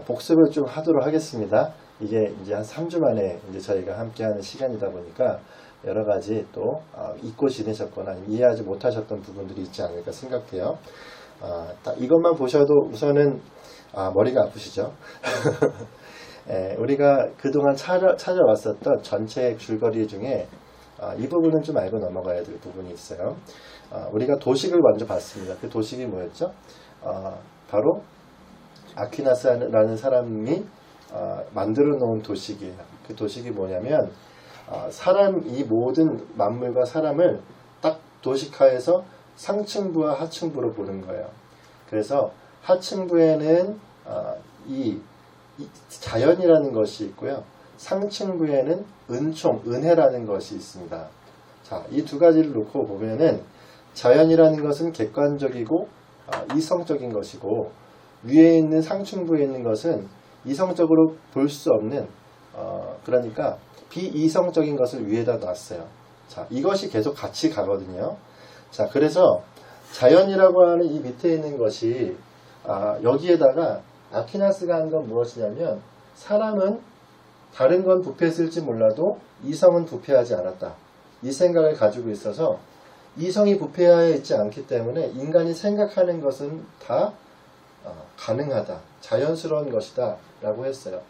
복습을 좀 하도록 하겠습니다. 이게 이제 한 3주 만에 이제 저희가 함께하는 시간이다 보니까 여러 가지 또 잊고 지내셨거나 이해하지 못하셨던 부분들이 있지 않을까 생각해요. 이것만 보셔도 우선은 머리가 아프시죠? 우리가 그동안 찾아왔었던 전체 줄거리 중에 이 부분은 좀 알고 넘어가야 될 부분이 있어요. 우리가 도식을 먼저 봤습니다. 그 도식이 뭐였죠? 바로 아퀴나스라는 사람이 만들어 놓은 도식이에요. 그 도식이 뭐냐면 이 모든 만물과 사람을 딱 도식화해서 상층부와 하층부로 보는 거예요. 그래서 하층부에는 이 자연이라는 것이 있고요. 상층부에는 은혜라는 것이 있습니다. 자, 이 두 가지를 놓고 보면은 자연이라는 것은 객관적이고 이성적인 것이고, 위에 있는 상층부에 있는 것은 이성적으로 볼 수 없는 그러니까 비이성적인 것을 위에다 놨어요. 자, 이것이 계속 같이 가거든요. 자, 그래서 자연이라고 하는 이 밑에 있는 것이 여기에다가 아퀴나스가 한 건 무엇이냐면, 사람은 다른 건 부패했을지 몰라도 이성은 부패하지 않았다, 이 생각을 가지고 있어서 이성이 부패하여 있지 않기 때문에 인간이 생각하는 것은 다 가능하다, 자연스러운 것이다 라고 했어요.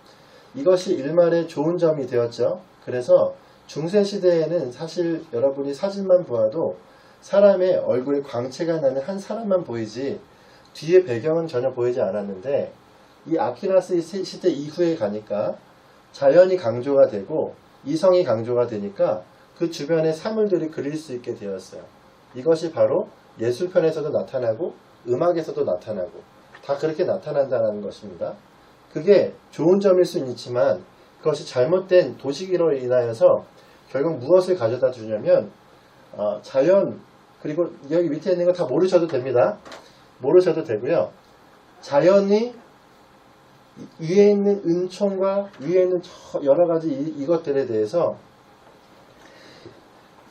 이것이 일말의 좋은 점이 되었죠. 그래서 중세시대에는 사실 여러분이 사진만 보아도 사람의 얼굴에 광채가 나는 한 사람만 보이지 뒤에 배경은 전혀 보이지 않았는데, 이 아퀴나스 시대 이후에 가니까 자연이 강조가 되고 이성이 강조가 되니까 그 주변의 사물들이 그릴 수 있게 되었어요. 이것이 바로 예술편에서도 나타나고 음악에서도 나타나고 다 그렇게 나타난다는 것입니다. 그게 좋은 점일 수는 있지만 그것이 잘못된 도식으로 인하여서 결국 무엇을 가져다 주냐면 자연, 그리고 여기 밑에 있는 거 다 모르셔도 됩니다. 모르셔도 되고요. 자연이 위에 있는 은총과 위에 있는 여러 가지 이것들에 대해서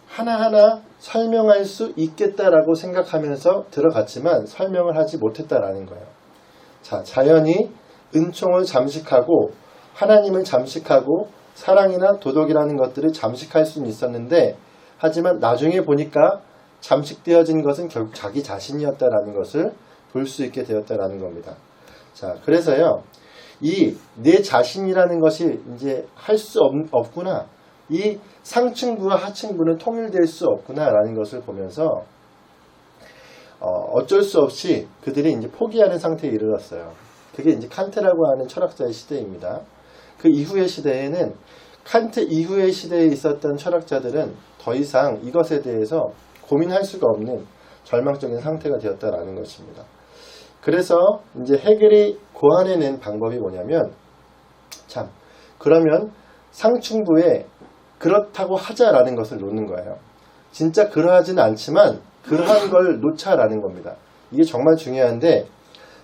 하나하나 설명할 수 있겠다라고 생각하면서 들어갔지만 설명을 하지 못했다라는 거예요. 자, 자연이 은총을 잠식하고 하나님을 잠식하고 사랑이나 도덕이라는 것들을 잠식할 수는 있었는데, 하지만 나중에 보니까 잠식되어진 것은 결국 자기 자신이었다라는 것을 볼 수 있게 되었다라는 겁니다. 자, 그래서요, 이 내 자신이라는 것이 이제 할 수 없구나, 이 상층부와 하층부는 통일될 수 없구나 라는 것을 보면서 어쩔 수 없이 그들이 이제 포기하는 상태에 이르렀어요. 그게 이제 칸트라고 하는 철학자의 시대입니다. 그 이후의 시대에는, 칸트 이후의 시대에 있었던 철학자들은 더 이상 이것에 대해서 고민할 수가 없는 절망적인 상태가 되었다라는 것입니다. 그래서 이제 헤겔이 고안해낸 방법이 뭐냐면, 참, 그러면 상층부에 그렇다고 하자라는 것을 놓는 거예요. 진짜 그러하지는 않지만 그러한 걸 놓자라는 겁니다. 이게 정말 중요한데,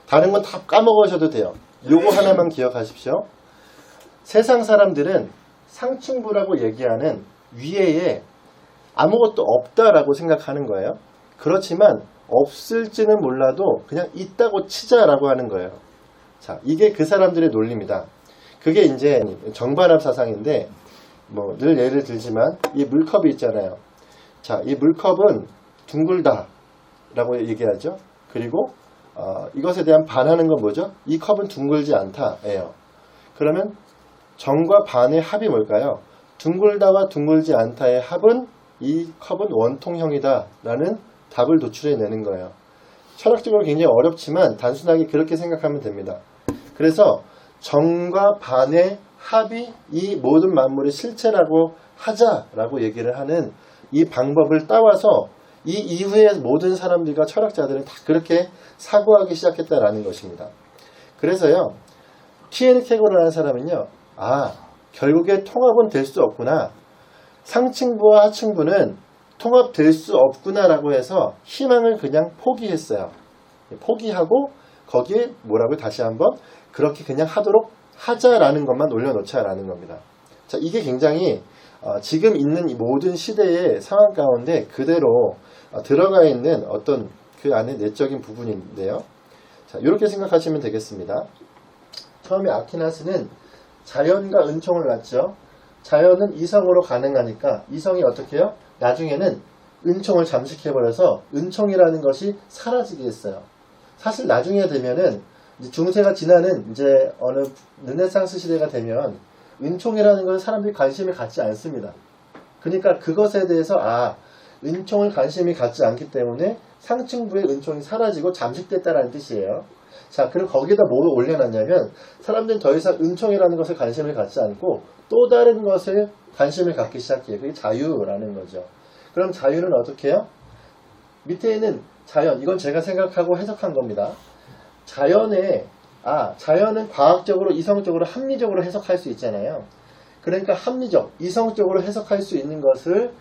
다른 건 다 까먹으셔도 돼요. 요거 하나만 기억하십시오. 세상 사람들은 상층부라고 얘기하는 위에에 아무것도 없다라고 생각하는 거예요. 그렇지만 없을지는 몰라도 그냥 있다고 치자라고 하는 거예요. 자, 이게 그 사람들의 논리입니다. 그게 이제 정반합 사상인데, 뭐 늘 예를 들지만 이 물컵이 있잖아요. 자, 이 물컵은 둥글다 라고 얘기하죠. 그리고 이것에 대한 반하는 건 뭐죠? 이 컵은 둥글지 않다 예요. 그러면 정과 반의 합이 뭘까요? 둥글다와 둥글지 않다의 합은 이 컵은 원통형이다 라는 답을 도출해내는 거예요. 철학적으로 굉장히 어렵지만 단순하게 그렇게 생각하면 됩니다. 그래서 정과 반의 합이 이 모든 만물의 실체라고 하자라고 얘기를 하는 이 방법을 따와서 이 이후의 모든 사람들과 철학자들은 다 그렇게 사고하기 시작했다라는 것입니다. 그래서요, 키에르케고르라는 사람은요, 결국에 통합은 될 수 없구나, 상층부와 하층부는 통합될 수 없구나 라고 해서 희망을 그냥 포기했어요. 포기하고 거기에 뭐라고 다시 한번 그렇게 그냥 하도록 하자라는 것만 올려놓자라는 겁니다. 자, 이게 굉장히 지금 있는 이 모든 시대의 상황 가운데 그대로 들어가 있는 어떤 그 안에 내적인 부분인데요. 자, 이렇게 생각하시면 되겠습니다. 처음에 아퀴나스는 자연과 은총을 낳죠. 자연은 이성으로 가능하니까 이성이 어떻게 해요? 나중에는 은총을 잠식해버려서 은총이라는 것이 사라지게 했어요. 사실 나중에 되면은 중세가 지나는 이제 어느 르네상스 시대가 되면 은총이라는 것을 사람들이 관심을 갖지 않습니다. 그러니까 그것에 대해서 은총을 관심이 갖지 않기 때문에 상층부의 은총이 사라지고 잠식됐다는 뜻이에요. 자, 그럼 거기다 뭐를 올려놨냐면 사람들은 더 이상 은총이라는 것을 관심을 갖지 않고 또 다른 것에 관심을 갖기 시작해요. 그게 자유라는 거죠. 그럼 자유는 어떻게 해요? 밑에 있는 자연, 이건 제가 생각하고 해석한 겁니다. 자연은 과학적으로, 이성적으로, 합리적으로 해석할 수 있잖아요. 그러니까 합리적, 이성적으로 해석할 수 있는 것을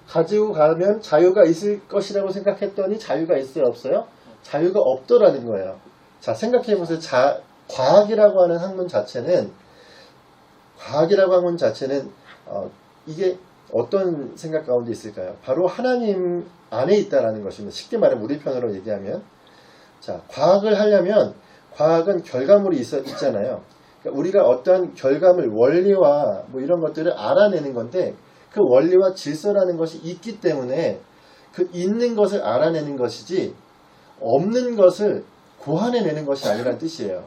가지고 가면 자유가 있을 것이라고 생각했더니 자유가 있어요, 없어요? 자유가 없더라는 거예요. 자, 생각해보세요. 과학이라고 하는 학문 자체는 이게 어떤 생각 가운데 있을까요? 바로 하나님 안에 있다라는 것입니다. 쉽게 말하면 우리 편으로 얘기하면, 자, 과학을 하려면 과학은 결과물이 있잖아요. 그러니까 우리가 어떠한 결과물, 원리와 뭐 이런 것들을 알아내는 건데 그 원리와 질서라는 것이 있기 때문에 그 있는 것을 알아내는 것이지 없는 것을 고안해내는 것이 아니라는 뜻이에요.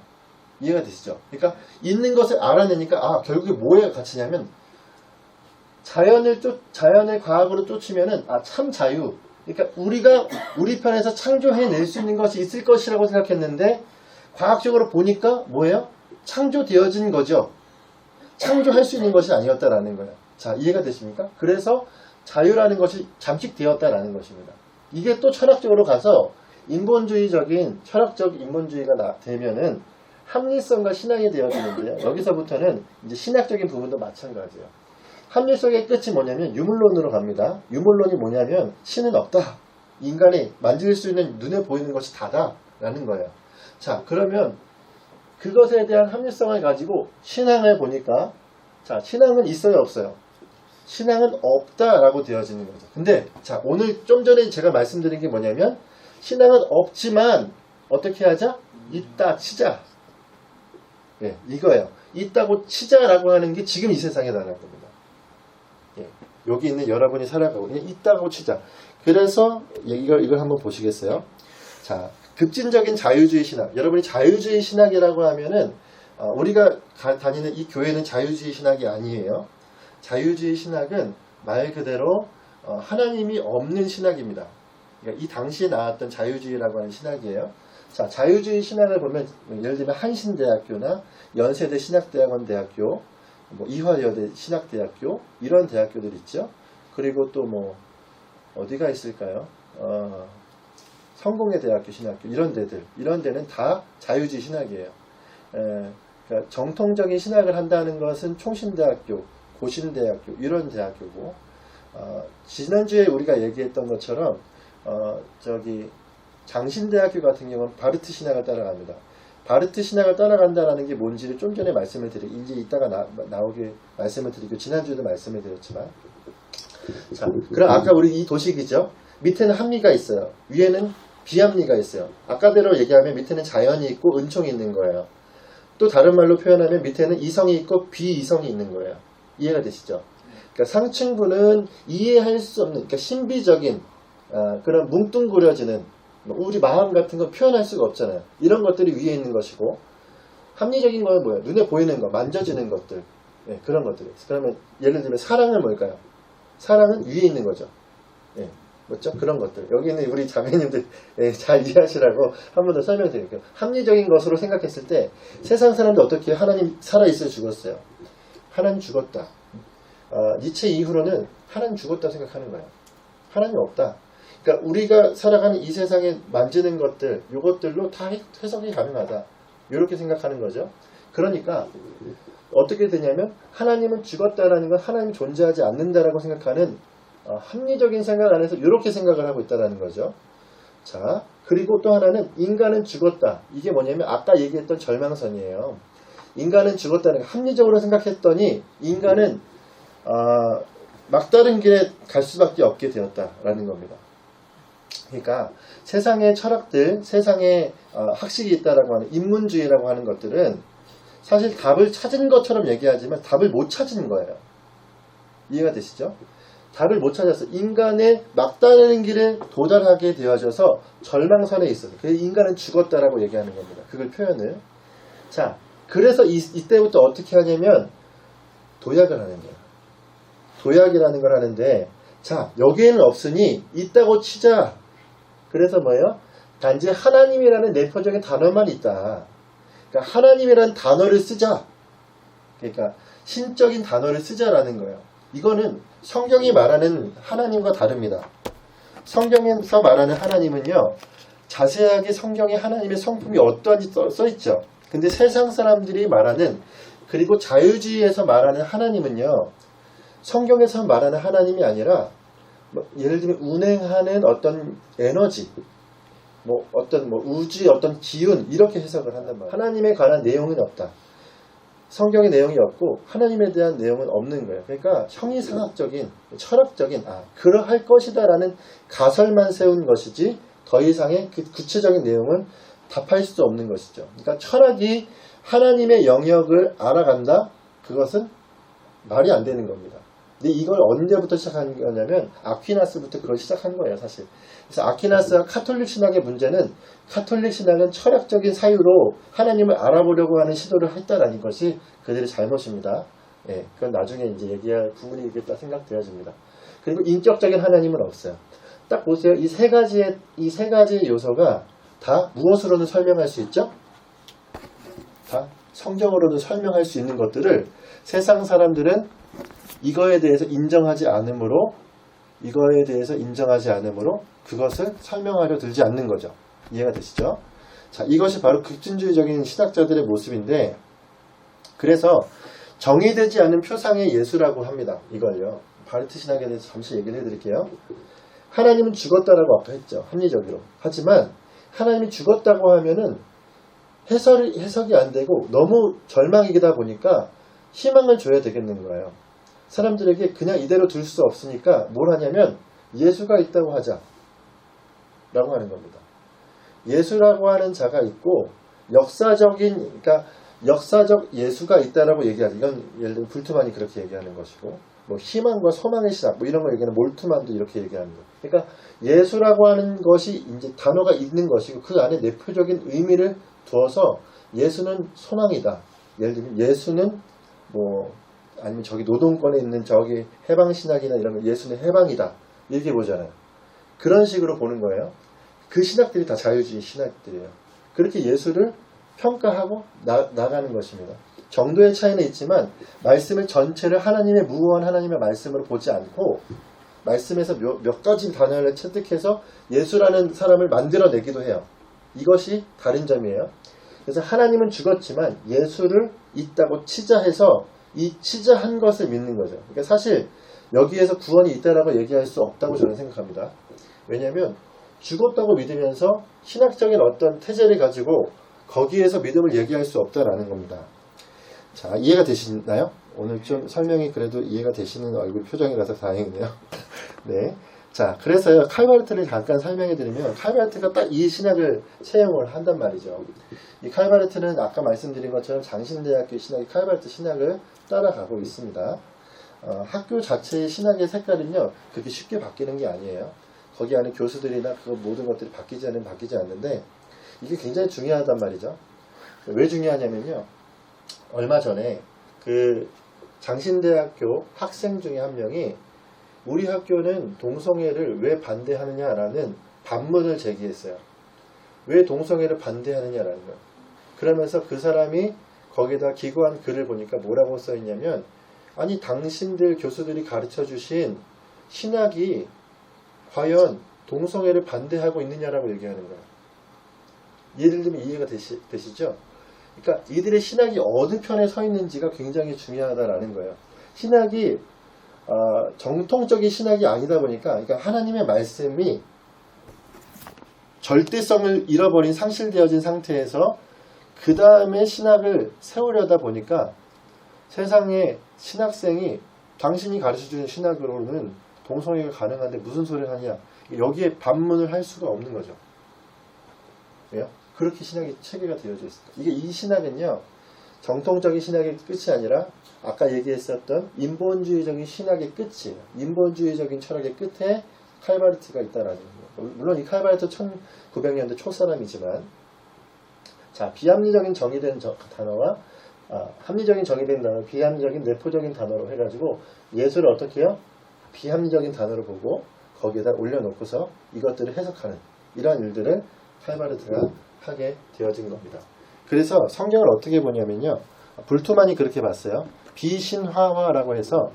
이해가 되시죠? 그러니까 있는 것을 알아내니까 결국에 뭐에 갇히냐면 자연을 과학으로 쫓으면은 참 자유. 그러니까 우리가 우리 편에서 창조해낼 수 있는 것이 있을 것이라고 생각했는데 과학적으로 보니까 뭐예요? 창조되어진 거죠. 창조할 수 있는 것이 아니었다라는 거예요. 자, 이해가 되십니까? 그래서 자유라는 것이 잠식되었다라는 것입니다. 이게 또 철학적으로 가서 인본주의적인 철학적 인본주의가 되면은 합리성과 신앙이 되어지는데요. 여기서부터는 이제 신학적인 부분도 마찬가지예요. 합리성의 끝이 뭐냐면 유물론으로 갑니다. 유물론이 뭐냐면 신은 없다. 인간이 만질 수 있는 눈에 보이는 것이 다다라는 거예요. 자, 그러면 그것에 대한 합리성을 가지고 신앙을 보니까 자, 신앙은 있어요, 없어요? 신앙은 없다라고 되어지는 거죠. 근데 자, 오늘 좀 전에 제가 말씀드린 게 뭐냐면 신앙은 없지만 어떻게 하자? 있다 치자. 예, 이거예요. 있다고 치자라고 하는 게 지금 이 세상에 나는 겁니다. 예, 여기 있는 여러분이 살아가고 그냥 있다고 치자. 그래서 이걸 한번 보시겠어요? 자, 급진적인 자유주의 신학. 여러분이 자유주의 신학이라고 하면은 우리가 다니는 이 교회는 자유주의 신학이 아니에요. 자유주의 신학은 말 그대로 하나님이 없는 신학입니다. 그러니까 이 당시에 나왔던 자유주의라고 하는 신학이에요. 자, 자유주의 신학을 보면 예를 들면 한신대학교나 연세대 신학대학원 대학교, 뭐 이화여대 신학대학교 이런 대학교들 있죠. 그리고 또 뭐 어디가 있을까요? 성공회 대학교 신학교 이런 데는 다 자유주의 신학이에요. 그러니까 정통적인 신학을 한다는 것은 총신대학교, 고신대학교 이런 대학교고 지난주에 우리가 얘기했던 것처럼 장신대학교 같은 경우는 바르트 신학을 따라갑니다. 바르트 신학을 따라간다는 게 뭔지를 좀 전에 말씀을 드리고 이제 이따가 나오게 말씀을 드리고 지난주에도 말씀을 드렸지만 자, 그럼 아까 우리 이 도식이죠. 밑에는 합리가 있어요. 위에는 비합리가 있어요. 아까대로 얘기하면 밑에는 자연이 있고 은총이 있는 거예요. 또 다른 말로 표현하면 밑에는 이성이 있고 비이성이 있는 거예요. 이해가 되시죠? 그러니까 상층부는 이해할 수 없는, 그러니까 신비적인 그런 뭉뚱그려지는 우리 마음 같은 거 표현할 수가 없잖아요. 이런 것들이 위에 있는 것이고 합리적인 건 뭐예요? 눈에 보이는 거, 만져지는 것들, 네, 그런 것들. 그러면 예를 들면 사랑은 뭘까요? 사랑은 위에 있는 거죠. 네, 뭐죠? 그런 것들. 여기는 우리 자매님들 잘 이해하시라고 한 번 더 설명드릴게요. 합리적인 것으로 생각했을 때 세상 사람들 어떻게 해요? 하나님 살아있어요, 죽었어요? 하나님 죽었다. 니체 이후로는 하나님 죽었다 생각하는 거예요. 하나님 없다. 그러니까 우리가 살아가는 이 세상에 만지는 것들, 이것들로 다 해석이 가능하다. 이렇게 생각하는 거죠. 그러니까 어떻게 되냐면 하나님은 죽었다라는 건 하나님이 존재하지 않는다라고 생각하는 합리적인 생각 안에서 이렇게 생각을 하고 있다는 거죠. 자, 그리고 또 하나는 인간은 죽었다. 이게 뭐냐면 아까 얘기했던 절망선이에요. 인간은 죽었다는 거 합리적으로 생각했더니 인간은 막다른 길에 갈 수밖에 없게 되었다라는 겁니다. 그러니까 세상의 철학들, 세상의 학식이 있다라고 하는 인문주의라고 하는 것들은 사실 답을 찾은 것처럼 얘기하지만 답을 못 찾은 거예요. 이해가 되시죠? 답을 못 찾았어. 인간의 막다른 길에 도달하게 되어져서 절망선에 있어요. 그래서 인간은 죽었다라고 얘기하는 겁니다. 그걸 표현을. 자, 그래서 이때부터 어떻게 하냐면 도약을 하는 거예요. 도약이라는 걸 하는데, 자, 여기에는 없으니 있다고 치자. 그래서 뭐예요? 단지 하나님이라는 내포적인 단어만 있다. 그러니까 하나님이라는 단어를 쓰자. 그러니까 신적인 단어를 쓰자라는 거예요. 이거는 성경이 말하는 하나님과 다릅니다. 성경에서 말하는 하나님은요, 자세하게 성경에 하나님의 성품이 어떠한지 써있죠. 근데 세상 사람들이 말하는, 그리고 자유주의에서 말하는 하나님은요, 성경에서 말하는 하나님이 아니라 예를 들면 운행하는 어떤 에너지, 어떤 우주의 어떤 기운, 이렇게 해석을 한단 말이에요. 하나님에 관한 내용은 없다. 성경의 내용이 없고 하나님에 대한 내용은 없는 거예요. 그러니까 형이상학적인, 철학적인 그러할 것이다 라는 가설만 세운 것이지 더 이상의 그 구체적인 내용은 답할 수 없는 것이죠. 그러니까 철학이 하나님의 영역을 알아간다? 그것은 말이 안 되는 겁니다. 근데 이걸 언제부터 시작한 거냐면 아퀴나스부터 그걸 시작한 거예요, 사실. 그래서 아퀴나스와 카톨릭 신학의 문제는, 카톨릭 신학은 철학적인 사유로 하나님을 알아보려고 하는 시도를 했다라는 것이 그들의 잘못입니다. 예, 그건 나중에 이제 얘기할 부분이 있겠다 생각되어집니다. 그리고 인격적인 하나님은 없어요. 딱 보세요. 이 세 가지의 요소가 다 무엇으로는 설명할 수 있죠? 다 성경으로는 설명할 수 있는 것들을 세상 사람들은 이거에 대해서 인정하지 않으므로 그것을 설명하려 들지 않는 거죠. 이해가 되시죠? 자, 이것이 바로 급진주의적인 신학자들의 모습인데, 그래서 정의되지 않은 표상의 예수라고 합니다. 이걸요. 바르트 신학에 대해서 잠시 얘기를 해드릴게요. 하나님은 죽었다라고 아까 했죠. 합리적으로. 하지만 하나님이 죽었다고 하면은 해석이 안 되고 너무 절망이다 보니까 희망을 줘야 되겠는 거예요. 사람들에게 그냥 이대로 둘 수 없으니까 뭘 하냐면 예수가 있다고 하자 라고 하는 겁니다. 예수라고 하는 자가 있고 역사적 예수가 있다라고 얘기하죠. 이건 예를 들면 불트만이 그렇게 얘기하는 것이고, 희망과 소망의 시작 이런 거 얘기하는 몰트만도 이렇게 얘기하는 거예요. 그러니까 예수라고 하는 것이 이제 단어가 있는 것이고 그 안에 내표적인 의미를 두어서 예수는 소망이다. 예를 들면 예수는 아니면 저기 노동권에 있는 저기 해방신학이나 이런 거 예수는 해방이다. 이렇게 보잖아요. 그런 식으로 보는 거예요. 그 신학들이 다 자유주의 신학들이에요. 그렇게 예수를 평가하고 나가는 것입니다. 정도의 차이는 있지만 말씀을 전체를 하나님의 무고한 하나님의 말씀으로 보지 않고 말씀에서 몇 가지 단어를 채택해서 예수라는 사람을 만들어내기도 해요. 이것이 다른 점이에요. 그래서 하나님은 죽었지만 예수를 있다고 치자해서 이 치자한 것을 믿는 거죠. 그러니까 사실 여기에서 구원이 있다라고 얘기할 수 없다고 저는 생각합니다. 왜냐하면 죽었다고 믿으면서 신학적인 어떤 태제를 가지고 거기에서 믿음을 얘기할 수 없다라는 겁니다. 자, 이해가 되시나요? 오늘 좀 설명이 그래도 이해가 되시는 얼굴 표정이라서 다행이네요. 네. 자, 그래서요, 칼바르트를 잠깐 설명해 드리면, 칼바르트가 딱 이 신학을 채용을 한단 말이죠. 이 칼바르트는 아까 말씀드린 것처럼 장신대학교 신학이 칼바르트 신학을 따라가고 있습니다. 학교 자체의 신학의 색깔은요, 그렇게 쉽게 바뀌는 게 아니에요. 거기 안에 교수들이나 그 모든 것들이 바뀌지 않는데, 이게 굉장히 중요하단 말이죠. 왜 중요하냐면요, 얼마 전에 그 장신대학교 학생 중에 한 명이 우리 학교는 동성애를 왜 반대하느냐라는 반문을 제기했어요. 왜 동성애를 반대하느냐라는 거예요. 그러면서 그 사람이 거기다 기고한 글을 보니까 뭐라고 써있냐면, 아니 당신들 교수들이 가르쳐 주신 신학이 과연 동성애를 반대하고 있느냐라고 얘기하는 거예요. 예를 들면 이해가 되시죠? 그러니까 이들의 신학이 어느 편에 서 있는지가 굉장히 중요하다라는 거예요. 신학이 정통적인 신학이 아니다 보니까, 그러니까 하나님의 말씀이 절대성을 잃어버린 상실되어진 상태에서 그 다음에 신학을 세우려다 보니까 세상에 신학생이 당신이 가르쳐주는 신학으로는 동성애가 가능한데 무슨 소리를 하냐, 여기에 반문을 할 수가 없는 거죠. 왜요? 그렇게 신학이 체계가 되어져 있습니다. 이 신학은요, 정통적인 신학의 끝이 아니라 아까 얘기했었던 인본주의적인 신학의 끝이에요. 인본주의적인 철학의 끝에 칼바르트가 있다라는 거예요. 물론 이 칼바르트 1900년대 초 사람이지만, 자, 비합리적인 정의된 단어와 합리적인 정의된 단어, 비합리적인 내포적인 단어로 해가지고 예수를 어떻게 해요? 비합리적인 단어로 보고 거기에다 올려놓고서 이것들을 해석하는 이러한 일들을 칼바르트가 하게 되어진 겁니다. 그래서 성경을 어떻게 보냐면요, 불투만이 그렇게 봤어요. 비신화화라고 해서,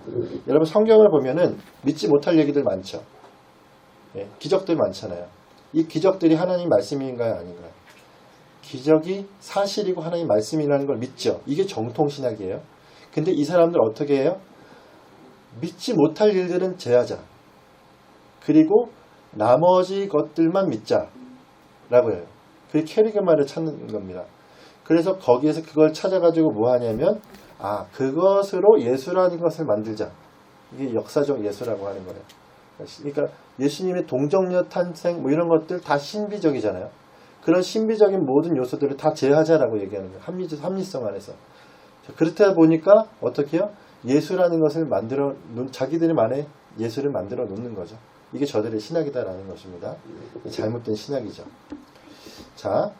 여러분 성경을 보면은 믿지 못할 얘기들 많죠. 예, 기적들 많잖아요. 이 기적들이 하나님 말씀인가요, 아닌가요? 기적이 사실이고 하나님 말씀이라는 걸 믿죠. 이게 정통신학이에요. 근데 이 사람들 어떻게 해요? 믿지 못할 일들은 제하자. 그리고 나머지 것들만 믿자라고 해요. 그게 캐리그마를 찾는 겁니다. 그래서 거기에서 그걸 찾아가지고 뭐 하냐면, 그것으로 예수라는 것을 만들자. 이게 역사적 예수라고 하는 거예요. 그러니까 예수님의 동정녀 탄생 뭐 이런 것들 다 신비적이잖아요. 그런 신비적인 모든 요소들을 다 제하자라고 얘기하는 거예요. 합리성 안에서. 그렇다 보니까 어떻게 해요? 예수라는 것을 자기들만의 예수를 만들어 놓는 거죠. 이게 저들의 신학이다라는 것입니다. 잘못된 신학이죠. 자,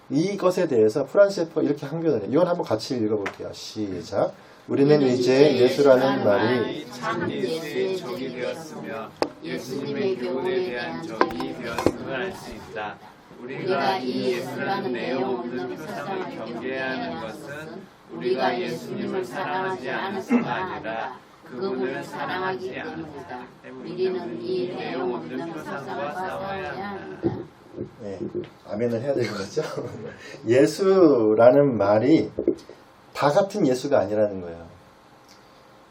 이것에 대해서 프란스 셰퍼 이렇게 항변을 해요. 이건 한번 같이 읽어볼게요. 시작. 우리는 이제 예수라는 말이 참 예수의 적이 되었으며 예수님의 교훈에 대한 적이 되었음을 알 수 있다. 우리가 이 예수라는 내용 없는 표상을 경계해야 하는 것은 우리가 예수님을 사랑하지 않아서가 아니라 그분을 사랑하기 때문이다. 우리는 이 내용 없는 표상과 싸워야 한다. 네, 아멘을 해야 되는 거죠. 예수라는 말이 다 같은 예수가 아니라는 거예요.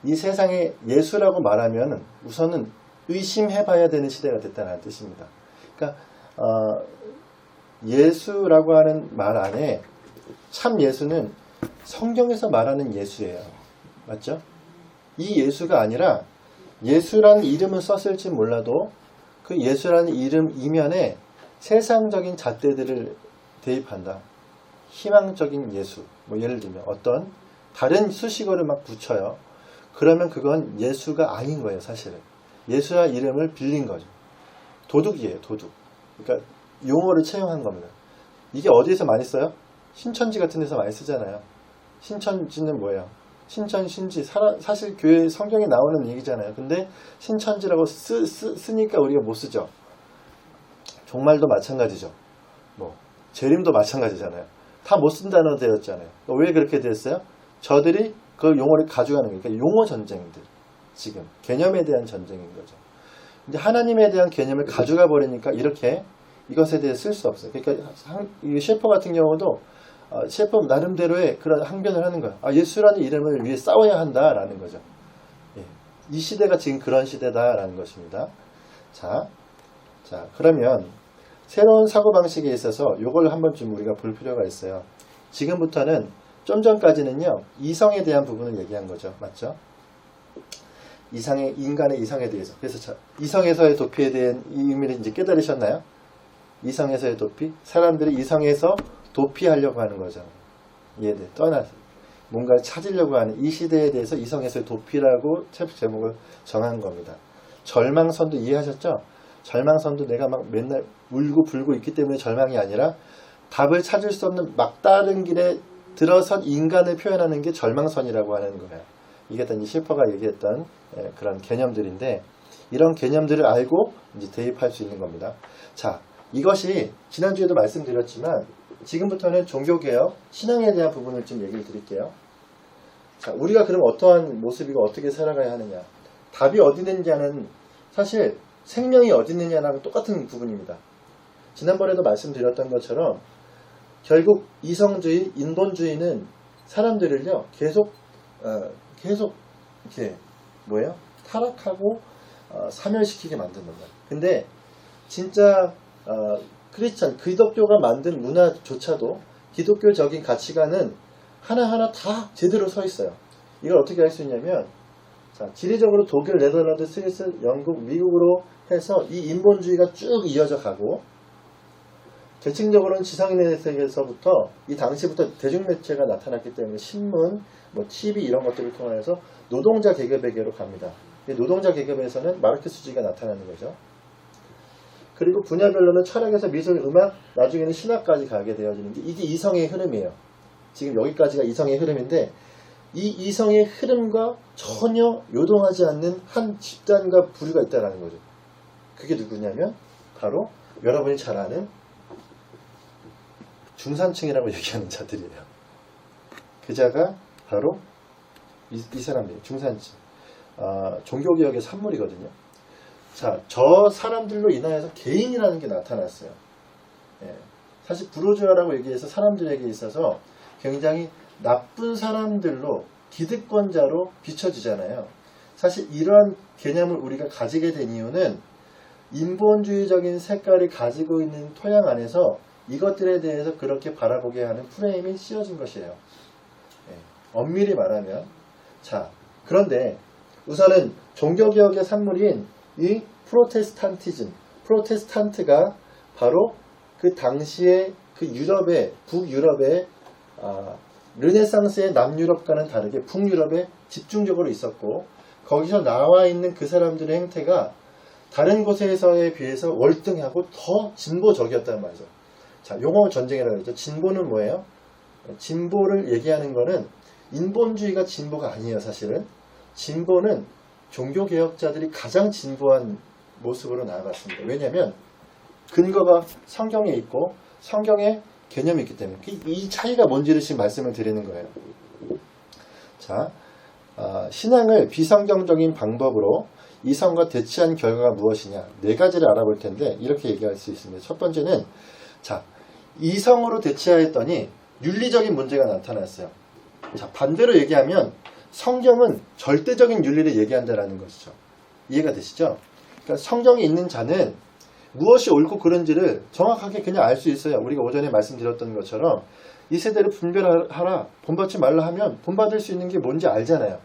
이 세상에 예수라고 말하면 우선은 의심해봐야 되는 시대가 됐다는 뜻입니다. 그러니까 예수라고 하는 말 안에 참 예수는 성경에서 말하는 예수예요. 맞죠? 이 예수가 아니라 예수라는 이름은 썼을지 몰라도 그 예수라는 이름 이면에 세상적인 잣대들을 대입한다. 희망적인 예수. 뭐 예를 들면 어떤 다른 수식어를 막 붙여요. 그러면 그건 예수가 아닌 거예요, 사실은. 예수와 이름을 빌린 거죠. 도둑이에요, 도둑. 그러니까 용어를 채용한 겁니다. 이게 어디에서 많이 써요? 신천지 같은 데서 많이 쓰잖아요. 신천지는 뭐예요? 신천, 신지. 사실 교회 성경에 나오는 얘기잖아요. 근데 신천지라고 쓰니까 우리가 못 쓰죠. 종말도 마찬가지죠. 뭐 재림도 마찬가지잖아요. 다 못 쓴 단어 되었잖아요. 왜 그렇게 됐어요? 저들이 그 용어를 가져가는 거니까 용어 전쟁들. 지금 개념에 대한 전쟁인 거죠. 이제 하나님에 대한 개념을 가져가 버리니까 이렇게 이것에 대해 쓸 수 없어요. 그러니까 이 셰퍼 같은 경우도 셰퍼 나름대로의 그런 항변을 하는 거예요. 예수라는 이름을 위해 싸워야 한다라는 거죠. 예. 이 시대가 지금 그런 시대다라는 것입니다. 자, 그러면 새로운 사고방식에 있어서 이걸 한번 좀 우리가 볼 필요가 있어요. 지금부터는 좀 전까지는요, 이성에 대한 부분을 얘기한 거죠. 맞죠? 인간의 이성에 대해서. 그래서 이성에서의 도피에 대한 의미를 이제 깨달으셨나요? 이성에서의 도피? 사람들이 이성에서 도피하려고 하는 거죠. 얘들 떠나서 뭔가를 찾으려고 하는 이 시대에 대해서 이성에서의 도피라고 챕터 제목을 정한 겁니다. 절망선도 이해하셨죠? 절망선도 내가 막 맨날 울고 불고 있기 때문에 절망이 아니라 답을 찾을 수 없는 막다른 길에 들어선 인간을 표현하는 게 절망선이라고 하는 거예요. 이게 이 셰퍼가 얘기했던 그런 개념들인데, 이런 개념들을 알고 이제 대입할 수 있는 겁니다. 자, 이것이 지난주에도 말씀드렸지만 지금부터는 종교개혁, 신앙에 대한 부분을 좀 얘기를 드릴게요. 자, 우리가 그럼 어떠한 모습이고 어떻게 살아가야 하느냐. 답이 어디 있느냐는 사실 생명이 어디 있느냐랑 똑같은 부분입니다. 지난번에도 말씀드렸던 것처럼 결국 이성주의, 인본주의는 사람들을요 계속 이렇게 타락하고 사멸시키게 만드는 거예요. 근데 진짜 크리스천, 기독교가 만든 문화조차도 기독교적인 가치관은 하나하나 다 제대로 서 있어요. 이걸 어떻게 할 수 있냐면, 자, 지리적으로 독일, 네덜란드, 스위스, 영국, 미국으로 해서 이 인본주의가 쭉 이어져 가고, 계층적으로는 지상인의 세계에서부터 이 당시부터 대중매체가 나타났기 때문에 신문, 뭐 TV 이런 것들을 통해서 노동자 계급에게로 갑니다. 이 노동자 계급에서는 마르크스주의가 나타나는 거죠. 그리고 분야별로는 철학에서 미술, 음악, 나중에는 신학까지 가게 되어지는데 이게 이성의 흐름이에요. 지금 여기까지가 이성의 흐름인데 이 이성의 흐름과 전혀 요동하지 않는 한 집단과 부류가 있다는 거죠. 그게 누구냐면 바로 여러분이 잘 아는 중산층이라고 얘기하는 자들이에요. 그 자가 바로 이 사람들이에요. 중산층. 종교개혁의 산물이거든요. 자, 저 사람들로 인하여서 개인이라는 게 나타났어요. 예. 사실 부르주아라고 얘기해서 사람들에게 있어서 굉장히 나쁜 사람들로 기득권자로 비춰지잖아요. 사실 이러한 개념을 우리가 가지게 된 이유는 인본주의적인 색깔이 가지고 있는 토양 안에서 이것들에 대해서 그렇게 바라보게 하는 프레임이 씌워진 것이에요. 예. 엄밀히 말하면. 자, 그런데 우선은 종교개혁의 산물인 이 프로테스탄티즘, 프로테스탄트가 바로 그 당시에 그 유럽의, 북유럽의 르네상스의 남유럽과는 다르게 북유럽에 집중적으로 있었고 거기서 나와 있는 그 사람들의 행태가 다른 곳에서에 비해서 월등하고 더 진보적이었단 말이죠. 자, 용어 전쟁이라고 그러죠. 진보는 뭐예요? 진보를 얘기하는 거는 인본주의가 진보가 아니에요, 사실은. 진보는 종교개혁자들이 가장 진보한 모습으로 나아갔습니다. 왜냐하면 근거가 성경에 있고 성경에 개념이 있기 때문에 이 차이가 뭔지를 지금 말씀을 드리는 거예요. 자, 신앙을 비성경적인 방법으로 이성과 대치한 결과가 무엇이냐 4가지를 알아볼 텐데 이렇게 얘기할 수 있습니다. 첫 번째는 자, 이성으로 대치하였더니 윤리적인 문제가 나타났어요. 자, 반대로 얘기하면 성경은 절대적인 윤리를 얘기한다라는 것이죠. 이해가 되시죠? 그러니까 성경에 있는 자는 무엇이 옳고 그른지를 정확하게 그냥 알 수 있어요. 우리가 오전에 말씀드렸던 것처럼 이 세대를 분별하라, 본받지 말라 하면 본받을 수 있는 게 뭔지 알잖아요.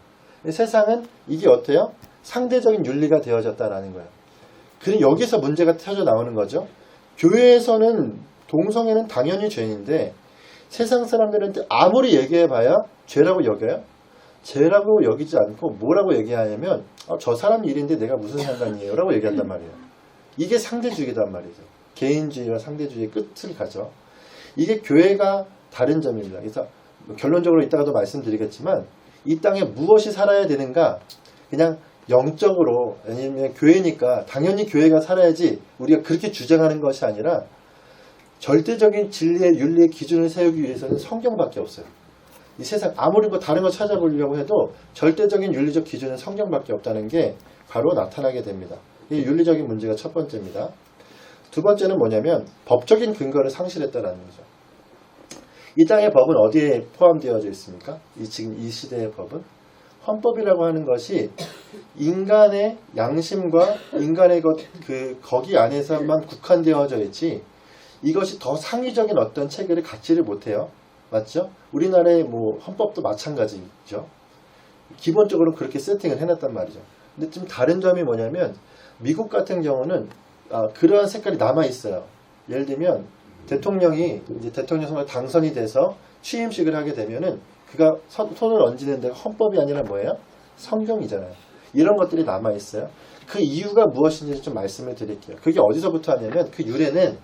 세상은 이게 어때요? 상대적인 윤리가 되어졌다라는 거예요. 그럼 여기서 문제가 터져 나오는 거죠. 교회에서는 동성애는 당연히 죄인데 세상 사람들한테 아무리 얘기해봐야 죄라고 여겨요? 죄라고 여기지 않고 뭐라고 얘기하냐면 저 사람 일인데 내가 무슨 상관이에요? 라고 얘기한단 말이에요. 이게 상대주의란 말이죠. 개인주의와 상대주의의 끝을 가죠. 이게 교회가 다른 점입니다. 그래서 결론적으로 이따가도 말씀드리겠지만 이 땅에 무엇이 살아야 되는가 그냥 영적으로 아니면 교회니까 당연히 교회가 살아야지 우리가 그렇게 주장하는 것이 아니라 절대적인 진리의 윤리의 기준을 세우기 위해서는 성경밖에 없어요. 이 세상 아무리 다른 거 찾아보려고 해도 절대적인 윤리적 기준은 성경밖에 없다는 게 바로 나타나게 됩니다. 이 윤리적인 문제가 첫 번째입니다. 두 번째는 뭐냐면 법적인 근거를 상실했다는 거죠. 이 땅의 법은 어디에 포함되어져 있습니까? 지금 이 시대의 법은 헌법이라고 하는 것이 인간의 양심과 인간의 거기 안에서만 국한되어져 있지 이것이 더 상위적인 어떤 체계를 갖지를 못해요. 맞죠? 우리나라의 뭐 헌법도 마찬가지죠. 기본적으로 그렇게 세팅을 해놨단 말이죠. 근데 좀 다른 점이 뭐냐면 미국 같은 경우는 그러한 색깔이 남아 있어요. 예를 들면 대통령이 이제 대통령 선거 당선이 돼서 취임식을 하게 되면은 그가 손을 얹는 데가 헌법이 아니라 뭐예요? 성경이잖아요. 이런 것들이 남아 있어요. 그 이유가 무엇인지 좀 말씀을 드릴게요. 그게 어디서부터 하냐면 그 유래는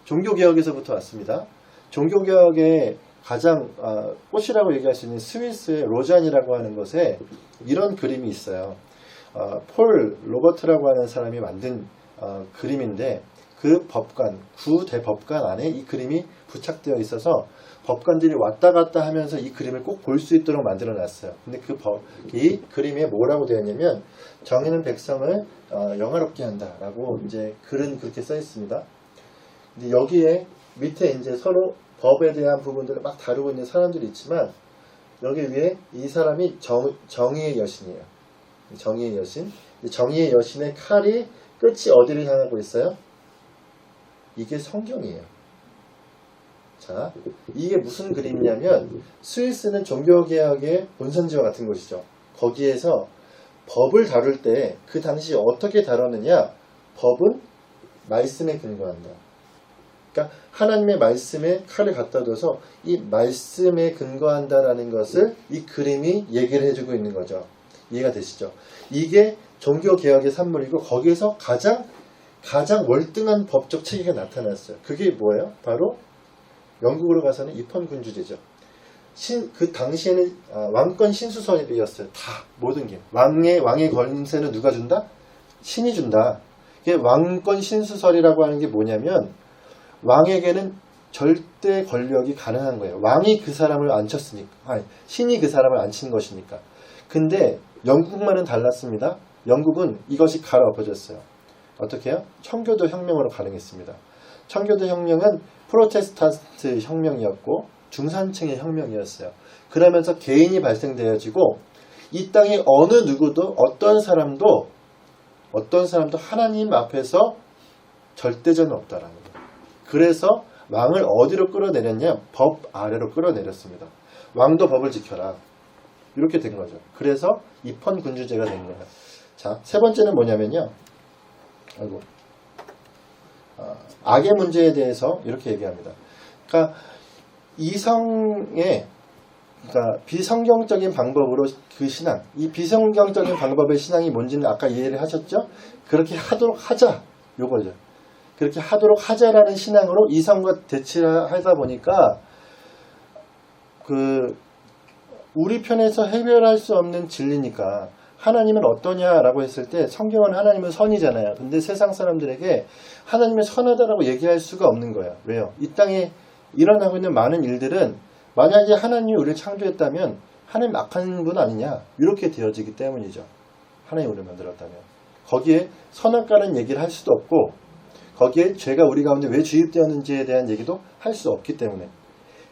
종교개혁에서부터 왔습니다. 종교개혁의 가장 꽃이라고 얘기할 수 있는 스위스의 로잔이라고 하는 곳에 이런 그림이 있어요. 폴 로버트라고 하는 사람이 만든 그림인데 그 법관, 구대법관 안에 이 그림이 부착되어 있어서 법관들이 왔다 갔다 하면서 이 그림을 꼭 볼 수 있도록 만들어 놨어요. 근데 이 그림에 뭐라고 되어 있냐면 정의는 백성을 영화롭게 한다라고 이제 글은 그렇게 써 있습니다. 근데 여기에 밑에 이제 서로 법에 대한 부분들을 막 다루고 있는 사람들이 있지만 여기 위에 이 사람이 정의의 여신이에요. 정의의 여신. 정의의 여신의 칼이 끝이 어디를 향하고 있어요? 이게 성경이에요. 자, 이게 무슨 그림이냐면 스위스는 종교개혁의 본선지와 같은 곳이죠. 거기에서 법을 다룰 때 그 당시 어떻게 다뤘느냐? 법은 말씀에 근거한다. 그러니까 하나님의 말씀에 칼을 갖다 둬서 이 말씀에 근거한다라는 것을 이 그림이 얘기를 해주고 있는 거죠. 이해가 되시죠? 이게 종교개혁의 산물이고 거기에서 가장 월등한 법적 체계가 나타났어요. 그게 뭐예요? 바로 영국으로 가서는 입헌군주제죠. 그 당시에는 왕권 신수설이었어요. 다 모든 게 왕의 권세는 누가 준다? 신이 준다. 이게 왕권 신수설이라고 하는 게 뭐냐면 왕에게는 절대 권력이 가능한 거예요. 왕이 그 사람을 앉혔으니까, 신이 그 사람을 앉힌 것이니까. 근데 영국만은 달랐습니다. 영국은 이것이 갈아엎어졌어요. 어떻게 해요? 청교도 혁명으로 가능했습니다. 청교도 혁명은 프로테스탄트 혁명이었고 중산층의 혁명이었어요. 그러면서 개인이 발생되어지고 이 땅에 어느 누구도 어떤 사람도 하나님 앞에서 절대자는 없다라는 거예요. 그래서 왕을 어디로 끌어내렸냐? 법 아래로 끌어내렸습니다. 왕도 법을 지켜라. 이렇게 된 거죠. 그래서 입헌군주제가 된 거예요. 자, 세 번째는 뭐냐면요. 악의 문제에 대해서 이렇게 얘기합니다. 그러니까 그러니까 비성경적인 방법으로 그 신앙, 이 비성경적인 방법의 신앙이 뭔지는 아까 이해를 하셨죠? 그렇게 하도록 하자, 요거죠. 그렇게 하도록 하자라는 신앙으로 이성과 대치하다 보니까 우리 편에서 해결할 수 없는 진리니까 하나님은 어떠냐라고 했을 때 성경은 하나님은 선이잖아요. 근데 세상 사람들에게 하나님은 선하다라고 얘기할 수가 없는 거예요. 왜요? 이 땅에 일어나고 있는 많은 일들은 만약에 하나님이 우리를 창조했다면 하나님 악한 분 아니냐 이렇게 되어지기 때문이죠. 하나님이 우리를 만들었다면 거기에 선악과는 얘기를 할 수도 없고 거기에 죄가 우리 가운데 왜 주입되었는지에 대한 얘기도 할 수 없기 때문에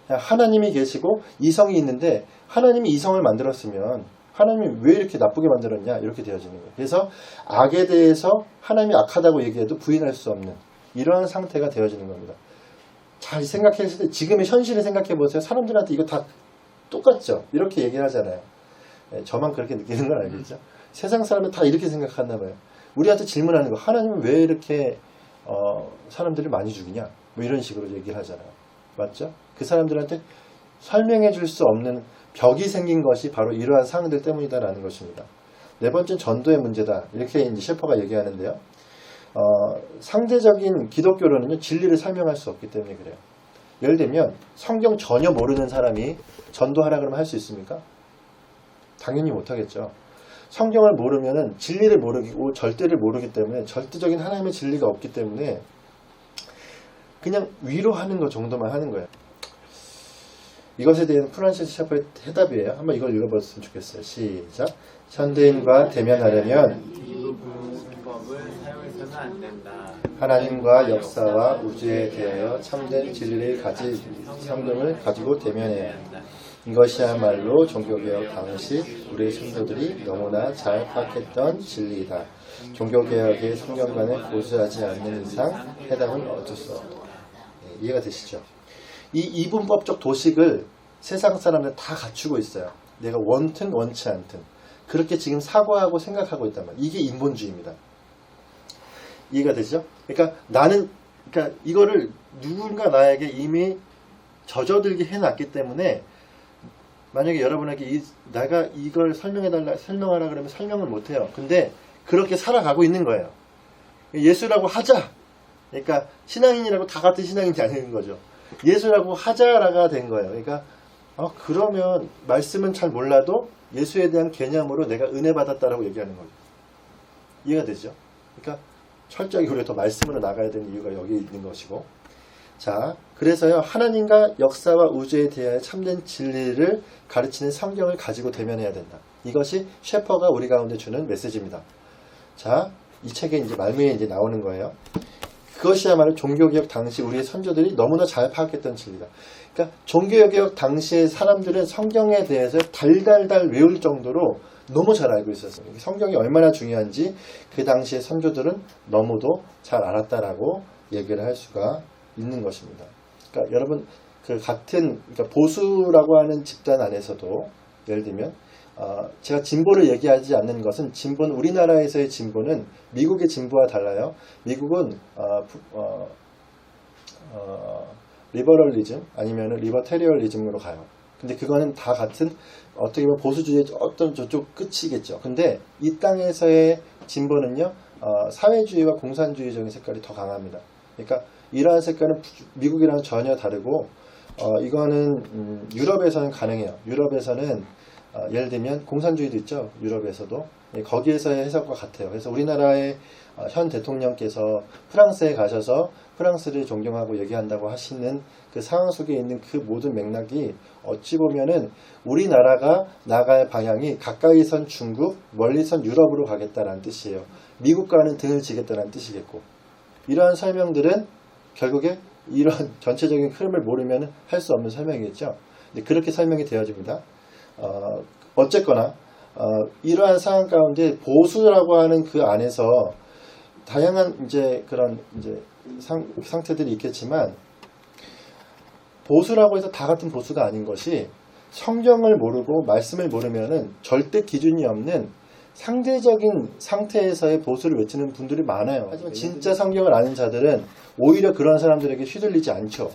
하나님이 계시고 이성이 있는데 하나님이 이성을 만들었으면 하나님이 왜 이렇게 나쁘게 만들었냐 이렇게 되어지는 거예요. 그래서 악에 대해서 하나님이 악하다고 얘기해도 부인할 수 없는 이러한 상태가 되어지는 겁니다. 잘 생각했을 때 지금의 현실을 생각해 보세요. 사람들한테 이거 다 똑같죠? 이렇게 얘기를 하잖아요. 저만 그렇게 느끼는 건 알겠죠? 세상 사람은 다 이렇게 생각하나 봐요. 우리한테 질문하는 거 하나님은 왜 이렇게 사람들을 많이 죽이냐 뭐 이런 식으로 얘기를 하잖아요. 맞죠? 그 사람들한테 설명해 줄 수 없는 벽이 생긴 것이 바로 이러한 상황들 때문이다라는 것입니다. 네 번째는 전도의 문제다. 이렇게 이제 셰퍼가 얘기하는데요. 상대적인 기독교로는요, 진리를 설명할 수 없기 때문에 그래요. 예를 들면, 성경 전혀 모르는 사람이 전도하라 그러면 할 수 있습니까? 당연히 못하겠죠. 성경을 모르면은 진리를 모르고 절대를 모르기 때문에 절대적인 하나님의 진리가 없기 때문에 그냥 위로하는 것 정도만 하는 거예요. 이것에 대한 프란시스 셰퍼의 해답이에요. 한번 이걸 읽어봤으면 좋겠어요. 시작. 현대인과 대면하려면 이부분법을 사용해서는 안 된다. 하나님과 역사와 우주에 대하여 참된 진리를 가진 성경을 가지고 대면해야 한다. 이것이야말로 종교개혁 당시 우리 성도들이 너무나 잘 파악했던 진리이다. 종교개혁의 성경관을 고수하지 않는 이상 해답은 어쩔 수 없다. 이해가 되시죠? 이 이분법적 도식을 세상 사람들 다 갖추고 있어요. 내가 원튼 원치 않든 그렇게 지금 사고하고 생각하고 있단 말이에요. 이게 인본주의입니다. 이해가 되죠? 그러니까 이거를 누군가 나에게 이미 젖어들게 해놨기 때문에 만약에 여러분에게 내가 이걸 설명하라 그러면 설명을 못해요. 근데 그렇게 살아가고 있는 거예요. 예수라고 하자. 그러니까 신앙인이라고 다 같은 신앙인이 아닌 거죠. 예수라고 하자라가 된 거예요. 그러니까 그러면 말씀은 잘 몰라도 예수에 대한 개념으로 내가 은혜 받았다라고 얘기하는 거예요. 이해가 되죠? 그러니까 철저하게 우리가 더 말씀으로 나가야 되는 이유가 여기 있는 것이고, 자, 그래서요 하나님과 역사와 우주에 대하여 참된 진리를 가르치는 성경을 가지고 대면해야 된다. 이것이 셰퍼가 우리 가운데 주는 메시지입니다. 자, 이 책에 이제 말미에 이제 나오는 거예요. 그것이야말로 종교개혁 당시 우리의 선조들이 너무나 잘 파악했던 진리다. 그러니까 종교개혁 당시의 사람들은 성경에 대해서 달달달 외울 정도로 너무 잘 알고 있었어요. 성경이 얼마나 중요한지 그 당시의 선조들은 너무도 잘 알았다라고 얘기를 할 수가 있는 것입니다. 그러니까 여러분 그러니까 보수라고 하는 집단 안에서도 예를 들면 제가 진보를 얘기하지 않는 것은 진보는 우리나라에서의 진보는 미국의 진보와 달라요. 미국은 리버럴리즘 아니면 리버테리얼리즘으로 가요. 근데 그거는 다 같은 어떻게 보면 보수주의의 어떤 저쪽 끝이겠죠. 근데 이 땅에서의 진보는요, 사회주의와 공산주의적인 색깔이 더 강합니다. 그러니까 이러한 색깔은 미국이랑 전혀 다르고, 이거는 유럽에서는 가능해요. 유럽에서는 예를 들면 공산주의도 있죠. 유럽에서도 거기에서의 해석과 같아요. 그래서 우리나라의 현 대통령께서 프랑스에 가셔서 프랑스를 존경하고 얘기한다고 하시는 그 상황 속에 있는 그 모든 맥락이 어찌 보면은 우리나라가 나갈 방향이 가까이선 중국, 멀리선 유럽으로 가겠다라는 뜻이에요. 미국과는 등을 지겠다는 뜻이겠고, 이러한 설명들은 결국에 이런 전체적인 흐름을 모르면 할 수 없는 설명이겠죠. 근데 그렇게 설명이 되어집니다. 어쨌거나 이러한 상황 가운데 보수라고 하는 그 안에서 다양한 이제 그런 이제 상태들이 있겠지만, 보수라고 해서 다 같은 보수가 아닌 것이, 성경을 모르고 말씀을 모르면은 절대 기준이 없는 상대적인 상태에서의 보수를 외치는 분들이 많아요. 하지만 진짜 성경을 아는 자들은 오히려 그런 사람들에게 휘둘리지 않죠.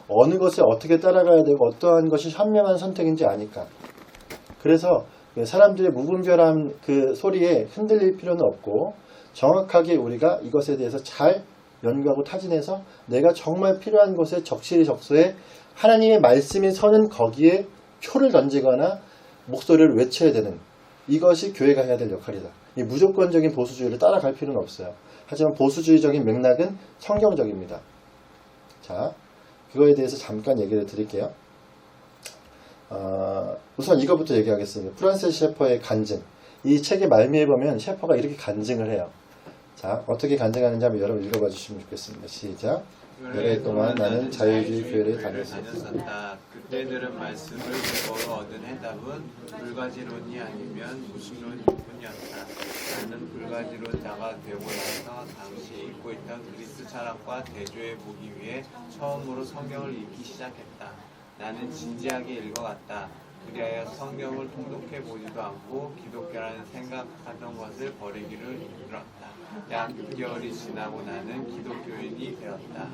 어느 것을 어떻게 따라가야 되고 어떠한 것이 현명한 선택인지 아니까. 그래서 사람들의 무분별한 그 소리에 흔들릴 필요는 없고, 정확하게 우리가 이것에 대해서 잘 연구하고 타진해서 내가 정말 필요한 곳에 적시에 적소에 하나님의 말씀이 서는 거기에 표를 던지거나 목소리를 외쳐야 되는, 이것이 교회가 해야 될 역할이다. 이 무조건적인 보수주의를 따라갈 필요는 없어요. 하지만 보수주의적인 맥락은 성경적입니다. 자, 그거에 대해서 잠깐 얘기를 드릴게요. 우선 이것부터 얘기하겠습니다. 프란시스 셰퍼의 간증. 이 책의 말미에 보면 셰퍼가 이렇게 간증을 해요. 자, 어떻게 간증하는지 한번 여러분 읽어봐 주시면 좋겠습니다. 시작. 열해 동안 나는 자유주의 교회를 다녔었다. 그때들은 말씀을 듣고 얻은 해답은 불가지론이 아니면 무신론일 뿐이었다. 나는 불가지론자가 되고 나서 당시 읽고 있던 그리스 철학과 대조해 보기 위해 처음으로 성경을 읽기 시작했다. 나는 진지하게 읽어갔다. 그리하여 성경을 통독해 보지도 않고 기독교라는 생각하던 것을 버리기를 이끌었다. 약 6개월이 지나고 나는 기독교인이 되었다.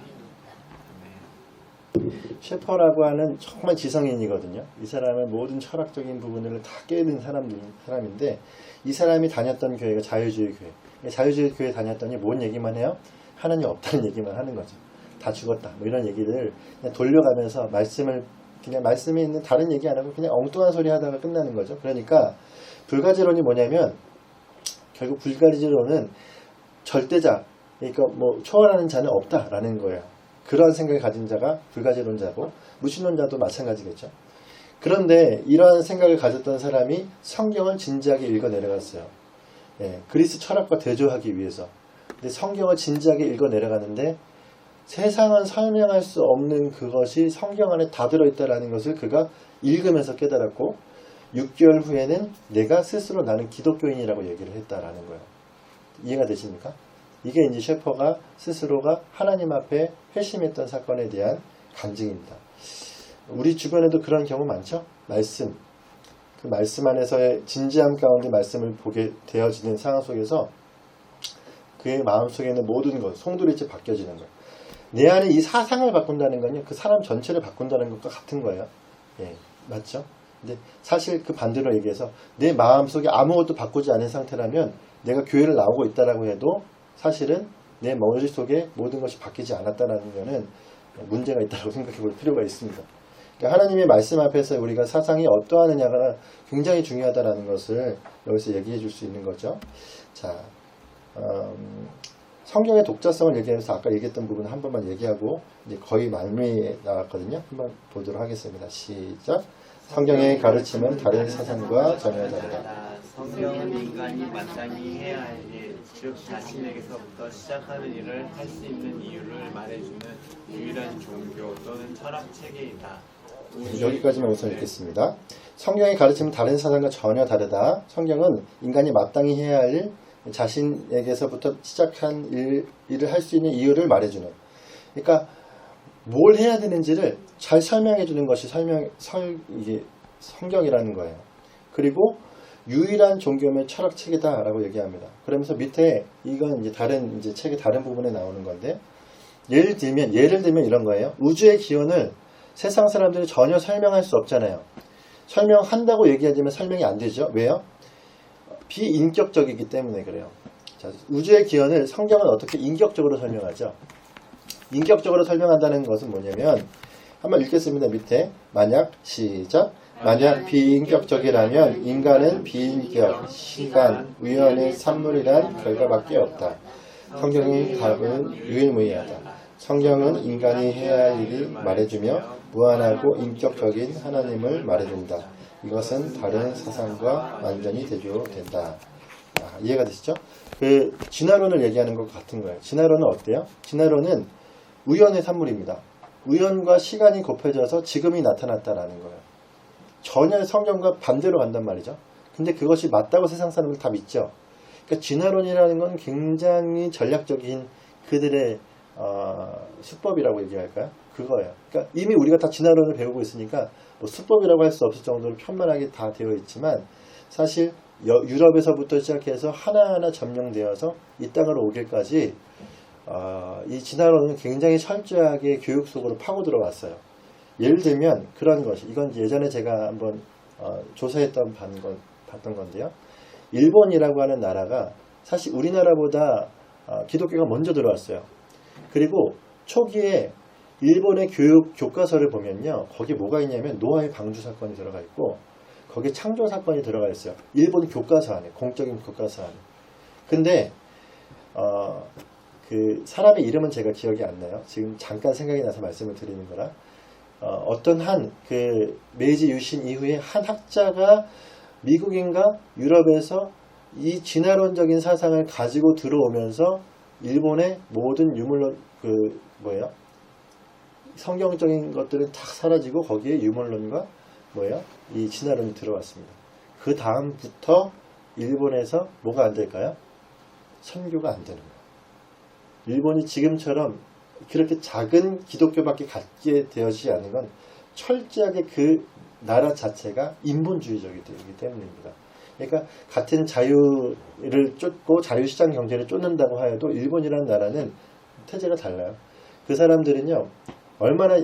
셰퍼라고 하는 정말 지성인이거든요. 이 사람은 모든 철학적인 부분을 다 깨는 사람인데, 이 사람이 다녔던 교회가 자유주의 교회. 자유주의 교회 다녔더니 뭔 얘기만 해요? 하나님 없다는 얘기만 하는 거죠. 다 죽었다. 뭐 이런 얘기를 그냥 돌려가면서 그냥 말씀에 있는 다른 얘기 안 하고 그냥 엉뚱한 소리 하다가 끝나는 거죠. 그러니까 불가지론이 뭐냐면, 결국 불가지론은 절대자, 그러니까 뭐 초월하는 자는 없다라는 거예요. 그런 생각을 가진 자가 불가지론자고, 무신론자도 마찬가지겠죠. 그런데 이러한 생각을 가졌던 사람이 성경을 진지하게 읽어 내려갔어요. 그리스 철학과 대조하기 위해서. 근데 성경을 진지하게 읽어 내려가는데, 세상은 설명할 수 없는 그것이 성경 안에 다 들어있다라는 것을 그가 읽으면서 깨달았고, 6개월 후에는 내가 스스로 나는 기독교인이라고 얘기를 했다라는 거예요. 이해가 되십니까? 이게 이제 셰퍼가 스스로가 하나님 앞에 회심했던 사건에 대한 간증입니다. 우리 주변에도 그런 경우 많죠? 그 말씀 안에서의 진지함 가운데 말씀을 보게 되어지는 상황 속에서 그의 마음속에 있는 모든 것, 송두리째 바뀌어지는 거예요. 내 안에 이 사상을 바꾼다는 건요, 그 사람 전체를 바꾼다는 것과 같은 거예요. 맞죠? 근데 사실 그 반대로 얘기해서 내 마음속에 아무것도 바꾸지 않은 상태라면 내가 교회를 나오고 있다라고 해도 사실은 내 머릿속에 모든 것이 바뀌지 않았다는 것은 문제가 있다고 생각해 볼 필요가 있습니다. 그러니까 하나님의 말씀 앞에서 우리가 사상이 어떠하느냐가 굉장히 중요하다는 것을 여기서 얘기해 줄 수 있는 거죠. 자, 성경의 독자성을 얘기하면서 아까 얘기했던 부분 한 번만 얘기하고 이제 거의 말미에 나왔거든요. 한번 보도록 하겠습니다. 시작. 성경의 가르침은 다른 사상과 전혀 다르다. 성경은 인간이 마땅히 해야 할 일, 즉 자신에게서부터 시작하는 일을 할 수 있는 이유를 말해주는 유일한 종교 또는 철학 체계이다. 여기까지만 우선 읽겠습니다. 성경의 가르침은 다른 사상과 전혀 다르다. 성경은 인간이 마땅히 해야 할 일, 자신에게서부터 시작한 일을 할 수 있는 이유를 말해주는. 그러니까 뭘 해야 되는지를 잘 설명해 주는 것이 이게 성경이라는 거예요. 그리고 유일한 종교면 철학 책이다라고 얘기합니다. 그러면서 밑에 이건 이제 다른 책의 다른 부분에 나오는 건데, 예를 들면 이런 거예요. 우주의 기원을 세상 사람들이 전혀 설명할 수 없잖아요. 설명한다고 얘기하지만 설명이 안 되죠. 왜요? 비인격적이기 때문에 그래요. 자, 우주의 기원을 성경은 어떻게 인격적으로 설명하죠? 인격적으로 설명한다는 것은 뭐냐면 한번 읽겠습니다. 밑에 만약 시작 만약 비인격적이라면 인간은 비인격, 시간, 우연의 산물이란 결과밖에 없다. 성경의 답은 유일무이하다. 성경은 인간이 해야 할 일을 말해주며 무한하고 인격적인 하나님을 말해준다. 이것은 다른 사상과 완전히 대조된다. 이해가 되시죠? 그 진화론을 얘기하는 것 같은 거예요. 진화론은 어때요? 진화론은 우연의 산물입니다. 우연과 시간이 곱해져서 지금이 나타났다라는 거예요. 전혀 성경과 반대로 간단 말이죠. 근데 그것이 맞다고 세상 사람들 다 믿죠. 그러니까 진화론이라는 건 굉장히 전략적인 그들의 수법이라고 얘기할까요? 그거예요. 그러니까 이미 우리가 다 진화론을 배우고 있으니까 뭐 수법이라고 할 수 없을 정도로 편만하게 다 되어 있지만 사실 유럽에서부터 시작해서 하나하나 점령되어서 이 땅으로 오길까지 이 진화론은 굉장히 철저하게 교육 속으로 파고 들어왔어요. 예를 들면 그런 것이 이건 예전에 제가 한번 조사했던 봤던 건데요. 일본이라고 하는 나라가 사실 우리나라보다 기독교가 먼저 들어왔어요. 그리고 초기에 일본의 교육 교과서를 보면요. 거기 뭐가 있냐면 노아의 방주 사건이 들어가 있고 거기에 창조 사건이 들어가 있어요. 일본 교과서 안에 공적인 교과서 안에. 근데 그 사람의 이름은 제가 기억이 안 나요. 지금 잠깐 생각이 나서 말씀을 드리는 거라. 어떤 한 그 메이지 유신 이후에 한 학자가 미국인가 유럽에서 이 진화론적인 사상을 가지고 들어오면서 일본의 모든 유물론 성경적인 것들은 다 사라지고 거기에 유물론과 이 진화론이 들어왔습니다. 그 다음부터 일본에서 뭐가 안 될까요? 선교가 안 되는 거예요. 일본이 지금처럼 그렇게 작은 기독교밖에 갖게 되어지지 않은 건 철저하게 그 나라 자체가 인본주의적이 되기 때문입니다. 그러니까 같은 자유를 쫓고 자유시장 경제를 쫓는다고 하여도 일본이라는 나라는 태제가 달라요. 그 사람들은요 얼마나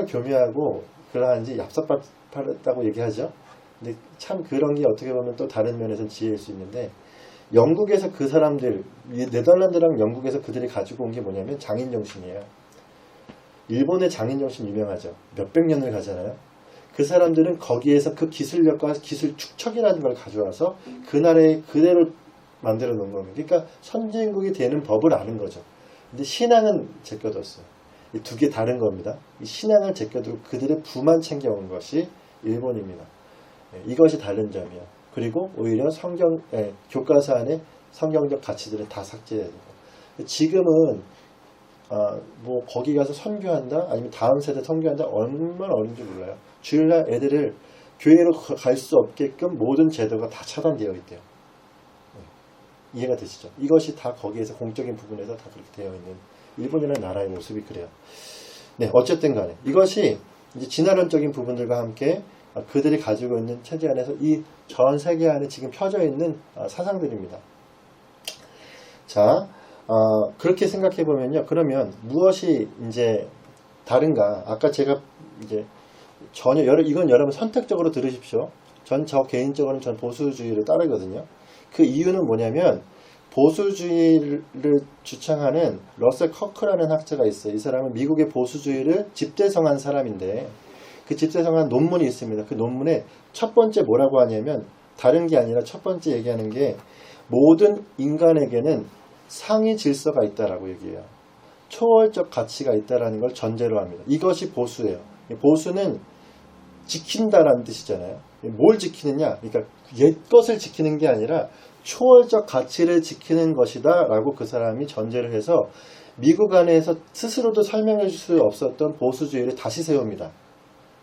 교묘하고 그러한지 얍삽하다고 얘기하죠. 근데 참 그런 게 어떻게 보면 또 다른 면에서는 지혜일 수 있는데 영국에서 그 사람들 네덜란드랑 영국에서 그들이 가지고 온 게 뭐냐면 장인정신이에요. 일본의 장인정신 유명하죠. 몇백 년을 가잖아요. 그 사람들은 거기에서 그 기술력과 기술 축척이라는 걸 가져와서 그 나라에 그대로 만들어 놓은 겁니다. 그러니까 선진국이 되는 법을 아는 거죠. 근데 신앙은 제껴뒀어요. 이 두 개 다른 겁니다. 이 신앙을 제껴두고 그들의 부만 챙겨온 것이 일본입니다. 이것이 다른 점이에요. 그리고 오히려 교과서 안에 성경적 가치들은 다 삭제되는 거예요. 지금은 뭐 거기 가서 선교한다 아니면 다음 세대 선교한다 얼마나 어려운지 몰라요. 주일날 애들을 교회로 갈 수 없게끔 모든 제도가 다 차단되어 있대요. 이해가 되시죠? 이것이 다 거기에서 공적인 부분에서 다 그렇게 되어 있는 일본이라는 나라의 모습이 그래요. 네, 어쨌든 간에 이것이 이제 진화론적인 부분들과 함께 그들이 가지고 있는 체제 안에서 이 전 세계 안에 지금 펴져 있는 사상들입니다. 자, 그렇게 생각해 보면요. 그러면 무엇이 이제 다른가? 아까 제가 이제 이건 여러분 선택적으로 들으십시오. 저 개인적으로는 전 보수주의를 따르거든요. 그 이유는 뭐냐면 보수주의를 주창하는 러셀 커크라는 학자가 있어요. 이 사람은 미국의 보수주의를 집대성한 사람인데 그 집대성한 논문이 있습니다. 그 논문에 첫 번째 뭐라고 하냐면 다른 게 아니라 첫 번째 얘기하는 게 모든 인간에게는 상위 질서가 있다라고 얘기해요. 초월적 가치가 있다라는 걸 전제로 합니다. 이것이 보수예요. 보수는 지킨다라는 뜻이잖아요. 뭘 지키느냐? 그러니까 옛것을 지키는 게 아니라 초월적 가치를 지키는 것이다 라고 그 사람이 전제를 해서 미국 안에서 스스로도 설명해 줄 수 없었던 보수주의를 다시 세웁니다.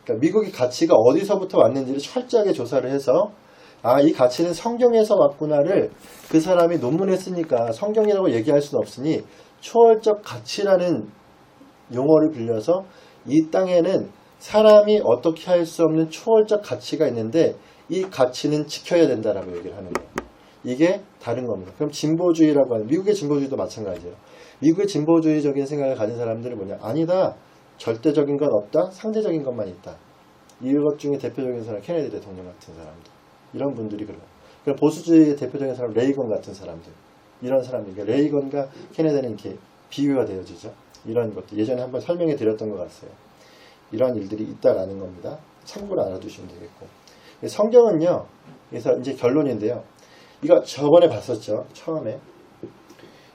그러니까 미국의 가치가 어디서부터 왔는지를 철저하게 조사를 해서 이 가치는 성경에서 왔구나를 그 사람이 논문에 쓰니까 성경이라고 얘기할 수는 없으니 초월적 가치라는 용어를 빌려서 이 땅에는 사람이 어떻게 할 수 없는 초월적 가치가 있는데 이 가치는 지켜야 된다라고 얘기를 하는 거예요. 이게 다른 겁니다. 그럼 진보주의라고 하는, 미국의 진보주의도 마찬가지예요. 미국의 진보주의적인 생각을 가진 사람들은 뭐냐? 아니다. 절대적인 건 없다. 상대적인 것만 있다. 이것 중에 대표적인 사람, 케네디 대통령 같은 사람들. 이런 분들이 그래요. 그럼 보수주의의 대표적인 사람, 레이건 같은 사람들. 이런 사람들. 그러니까 레이건과 케네디는 이렇게 비교가 되어지죠. 이런 것들. 예전에 한번 설명해 드렸던 것 같아요. 이런 일들이 있다라는 겁니다. 참고로 알아두시면 되겠고. 성경은요, 그래서 이제 결론인데요. 이거 저번에 봤었죠. 처음에.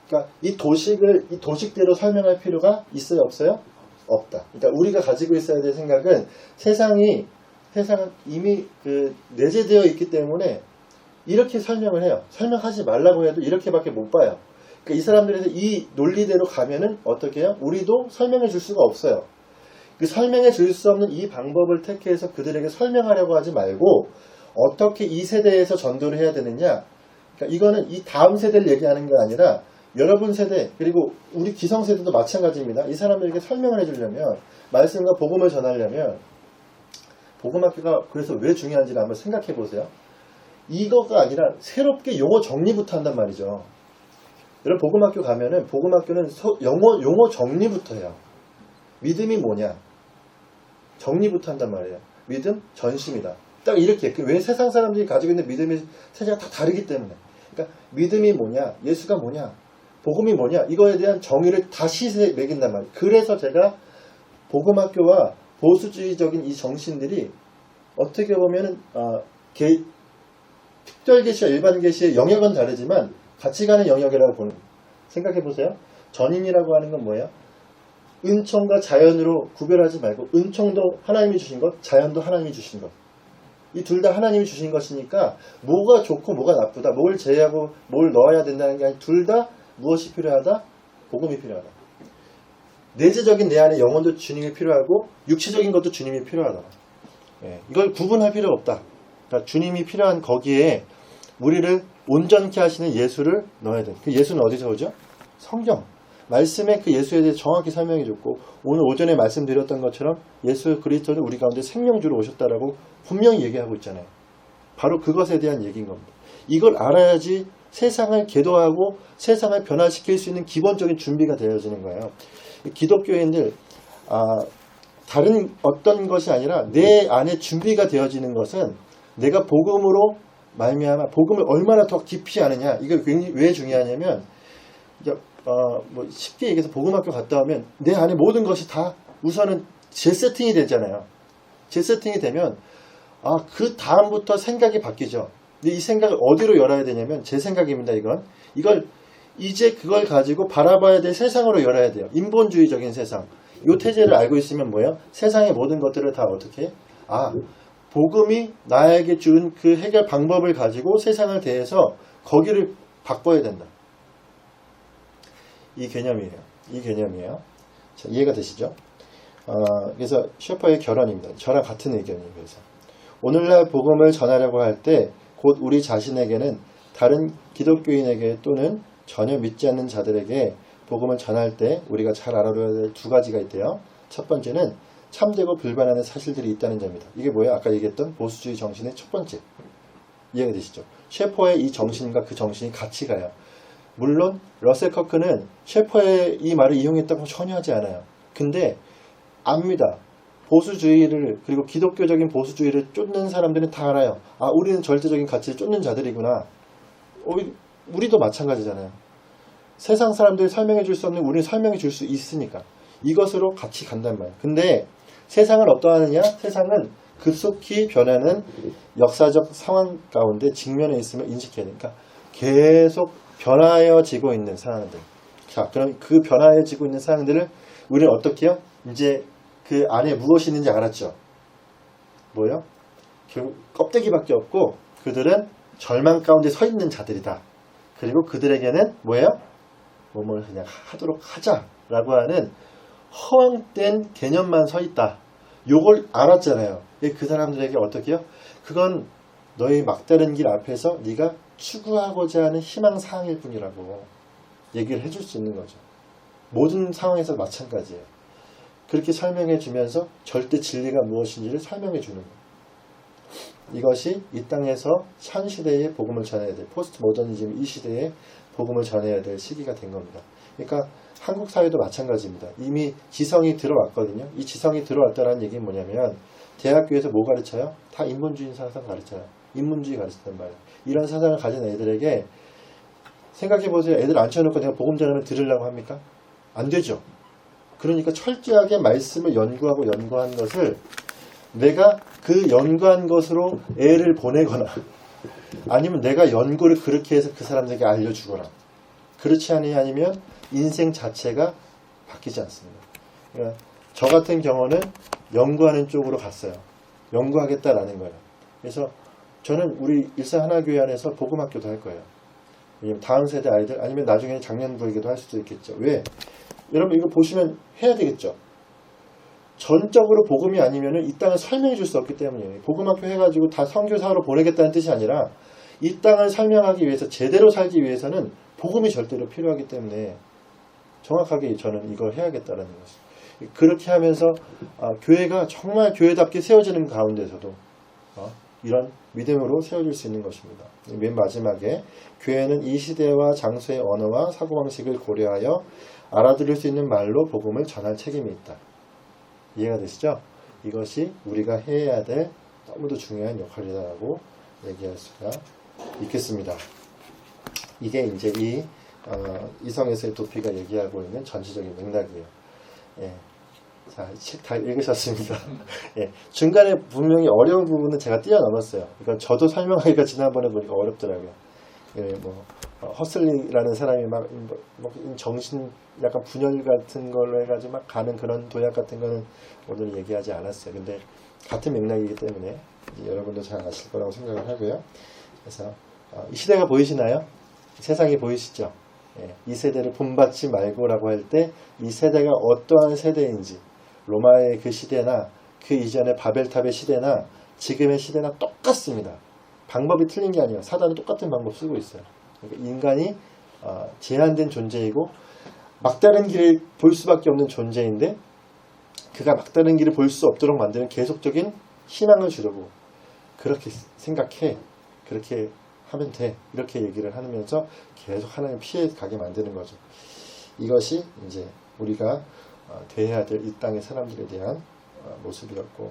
그러니까 이 도식대로 설명할 필요가 있어요, 없어요? 없다. 그러니까 우리가 가지고 있어야 될 생각은 세상은 이미 내재되어 있기 때문에 이렇게 설명을 해요. 설명하지 말라고 해도 이렇게밖에 못 봐요. 그러니까 이 사람들에서 이 논리대로 가면은 어떻게 해요? 우리도 설명해 줄 수가 없어요. 그 설명해 줄 수 없는 이 방법을 택해서 그들에게 설명하려고 하지 말고 어떻게 이 세대에서 전도를 해야 되느냐. 그러니까 이거는 이 다음 세대를 얘기하는 게 아니라 여러분 세대 그리고 우리 기성세대도 마찬가지입니다. 이 사람들에게 설명을 해주려면 말씀과 복음을 전하려면 복음학교가 그래서 왜 중요한지를 한번 생각해 보세요. 이거가 아니라 새롭게 용어 정리부터 한단 말이죠. 여러분 복음학교 가면은 복음학교는 용어 정리부터 해요. 믿음이 뭐냐? 정리부터 한단 말이에요. 믿음 전심이다. 딱 이렇게. 왜 세상 사람들이 가지고 있는 믿음의 세계가 다 다르기 때문에. 그러니까 믿음이 뭐냐? 예수가 뭐냐? 복음이 뭐냐? 이거에 대한 정의를 다시 매긴단 말이에요. 그래서 제가 복음학교와 보수주의적인 이 정신들이 어떻게 보면은 특별계시와 일반계시의 영역은 다르지만 같이 가는 영역이라고 보는 거예요. 생각해 보세요. 전인이라고 하는 건 뭐예요? 은총과 자연으로 구별하지 말고 은총도 하나님이 주신 것, 자연도 하나님이 주신 것. 이 둘 다 하나님이 주신 것이니까 뭐가 좋고 뭐가 나쁘다, 뭘 제외하고 뭘 넣어야 된다는 게 아니라 둘 다 무엇이 필요하다? 복음이 필요하다. 내재적인 내 안에 영혼도 주님이 필요하고 육체적인 것도 주님이 필요하다. 이걸 구분할 필요가 없다. 그러니까 주님이 필요한 거기에 우리를 온전케 하시는 예수를 넣어야 돼. 그 예수는 어디서 오죠? 성경. 말씀에 그 예수에 대해 정확히 설명해 줬고 오늘 오전에 말씀드렸던 것처럼 예수 그리스도는 우리 가운데 생명주로 오셨다라고 분명히 얘기하고 있잖아요. 바로 그것에 대한 얘기인 겁니다. 이걸 알아야지 세상을 계도하고 세상을 변화시킬 수 있는 기본적인 준비가 되어지는 거예요. 기독교인들 다른 어떤 것이 아니라 내 안에 준비가 되어지는 것은 내가 복음으로 말미암아 복음을 얼마나 더 깊이 아느냐. 이게 왜 중요하냐면 뭐 쉽게 얘기해서 복음학교 갔다 오면 내 안에 모든 것이 다 우선은 재세팅이 되잖아요. 재세팅이 되면 그 다음부터 생각이 바뀌죠. 근데 이 생각을 어디로 열어야 되냐면 제 생각입니다. 이걸 이제 그걸 가지고 바라봐야 될 세상으로 열어야 돼요. 인본주의적인 세상. 이 태제를 알고 있으면 뭐예요? 세상의 모든 것들을 다 어떻게 복음이 나에게 준 그 해결 방법을 가지고 세상을 대해서 거기를 바꿔야 된다. 이 개념이에요. 자, 이해가 되시죠? 그래서 셰퍼의 결론입니다. 저랑 같은 의견이에요. 그래서 오늘날 복음을 전하려고 할 때 곧 우리 자신에게는 다른 기독교인에게 또는 전혀 믿지 않는 자들에게 복음을 전할 때 우리가 잘 알아둬야 될 두 가지가 있대요. 첫 번째는 참되고 불반하는 사실들이 있다는 점입니다. 이게 뭐예요? 아까 얘기했던 보수주의 정신의 첫 번째. 이해가 되시죠? 셰퍼의 이 정신과 그 정신이 같이 가요. 물론 러셀 커크는 셰퍼의 이 말을 이용했다고 전혀 하지 않아요. 근데 압니다. 보수주의를 그리고 기독교적인 보수주의를 쫓는 사람들은 다 알아요. 우리는 절대적인 가치를 쫓는 자들이구나. 우리도 마찬가지잖아요. 세상 사람들이 설명해 줄 수 없는 우리는 설명해 줄 수 있으니까 이것으로 같이 간단 말이에요. 근데 세상은 어떠하느냐? 세상은 급속히 변하는 역사적 상황 가운데 직면해 있음을 인식해야 되니까 계속 변화해지고 있는 상황들. 자, 그럼 그 변화해지고 있는 상황들을 우리는 어떻게 해요? 이제 그 안에 무엇이 있는지 알았죠? 뭐요? 결국 껍데기밖에 없고 그들은 절망 가운데 서 있는 자들이다. 그리고 그들에게는 뭐예요? 몸을 그냥 하도록 하자라고 하는 허황된 개념만 서 있다. 요걸 알았잖아요. 그 사람들에게 어떻게 해요? 그건 너의 막다른 길 앞에서 네가 추구하고자 하는 희망사항일 뿐이라고 얘기를 해줄 수 있는 거죠. 모든 상황에서 마찬가지예요. 그렇게 설명해 주면서 절대 진리가 무엇인지를 설명해 주는 거예요. 이것이 이 땅에서 현 시대에 복음을 전해야 될, 포스트 모더니즘 이 시대에 복음을 전해야 될 시기가 된 겁니다. 그러니까 한국 사회도 마찬가지입니다. 이미 지성이 들어왔거든요. 이 지성이 들어왔다는 얘기는 뭐냐면 대학교에서 뭐 가르쳐요? 다 인본주의 사상 가르쳐요. 인문주의 가르친단 말이에요. 이런 사상을 가진 애들에게 생각해보세요. 애들 앉혀놓고 내가 복음 전하면 들으려고 합니까? 안 되죠. 그러니까 철저하게 말씀을 연구한 것을 내가 그 연구한 것으로 애를 보내거나 아니면 내가 연구를 그렇게 해서 그 사람들에게 알려주거나 그렇지 아니면 인생 자체가 바뀌지 않습니다. 그러니까 저 같은 경우는 연구하는 쪽으로 갔어요. 연구하겠다라는 거예요. 그래서 저는 우리 일산하나교회 안에서 복음학교도 할 거예요. 왜냐면 다음 세대 아이들 아니면 나중에 장년부에게도 할 수도 있겠죠. 왜? 여러분 이거 보시면 해야 되겠죠. 전적으로 복음이 아니면은 이 땅을 설명해 줄 수 없기 때문이에요. 복음학교 해가지고 다 선교사로 보내겠다는 뜻이 아니라 이 땅을 설명하기 위해서 제대로 살기 위해서는 복음이 절대로 필요하기 때문에 정확하게 저는 이걸 해야겠다는 것이죠. 그렇게 하면서 교회가 정말 교회답게 세워지는 가운데서도 이런 믿음으로 세워질 수 있는 것입니다. 맨 마지막에 교회는 이 시대와 장소의 언어와 사고방식을 고려하여 알아들을 수 있는 말로 복음을 전할 책임이 있다. 이해가 되시죠? 이것이 우리가 해야 될 너무도 중요한 역할이라고 얘기할 수가 있겠습니다. 이게 이제 이성에서의 도피가 얘기하고 있는 전체적인 맥락이에요. 예. 자, 책 다 읽으셨습니다. 예. 중간에 분명히 어려운 부분은 제가 뛰어넘었어요. 이건 저도 설명하기가 지난번에 보니까 어렵더라고요. 예, 허슬리라는 사람이 막 정신 약간 분열 같은 걸로 해가지고 막 가는 그런 도약 같은 거는 오늘 얘기하지 않았어요. 근데 같은 맥락이기 때문에 여러분도 잘 아실 거라고 생각을 하고요. 그래서 이 시대가 보이시나요? 세상이 보이시죠? 예, 이 세대를 본받지 말고라고 할 때 이 세대가 어떠한 세대인지 로마의 그 시대나 그 이전의 바벨탑의 시대나 지금의 시대나 똑같습니다. 방법이 틀린 게 아니에요. 사단은 똑같은 방법 쓰고 있어요. 그러니까 인간이 제한된 존재이고 막다른 길을 볼 수밖에 없는 존재인데 그가 막다른 길을 볼 수 없도록 만드는 계속적인 희망을 주려고 그렇게 생각해. 그렇게 하면 돼. 이렇게 얘기를 하면서 계속 하나님 피해 가게 만드는 거죠. 이것이 이제 우리가 대해야 될 이 땅의 사람들에 대한 모습이었고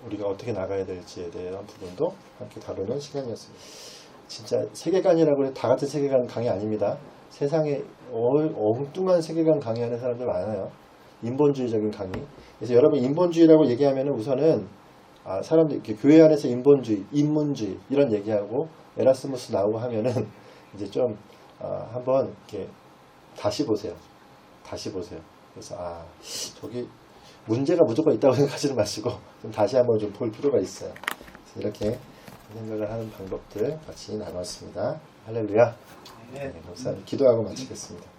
우리가 어떻게 나가야 될지에 대한 부분도 함께 다루는 시간이었습니다. 진짜 세계관이라고 해도 다 같은 세계관 강의 아닙니다. 세상에 엉뚱한 세계관 강의하는 사람들 많아요. 인본주의적인 강의. 그래서 여러분 인본주의라고 얘기하면 우선은 사람들 이렇게 교회 안에서 인본주의, 인문주의 이런 얘기하고 에라스무스 나오고 하면은 이제 좀 한번 이렇게 다시 보세요. 다시 보세요. 그래서 저기 문제가 무조건 있다고 생각하지는 마시고 좀 다시 한번 좀 볼 필요가 있어요. 그래서 이렇게 생각을 하는 방법들 같이 나눴습니다. 할렐루야. 네, 목사님 기도하고 마치겠습니다.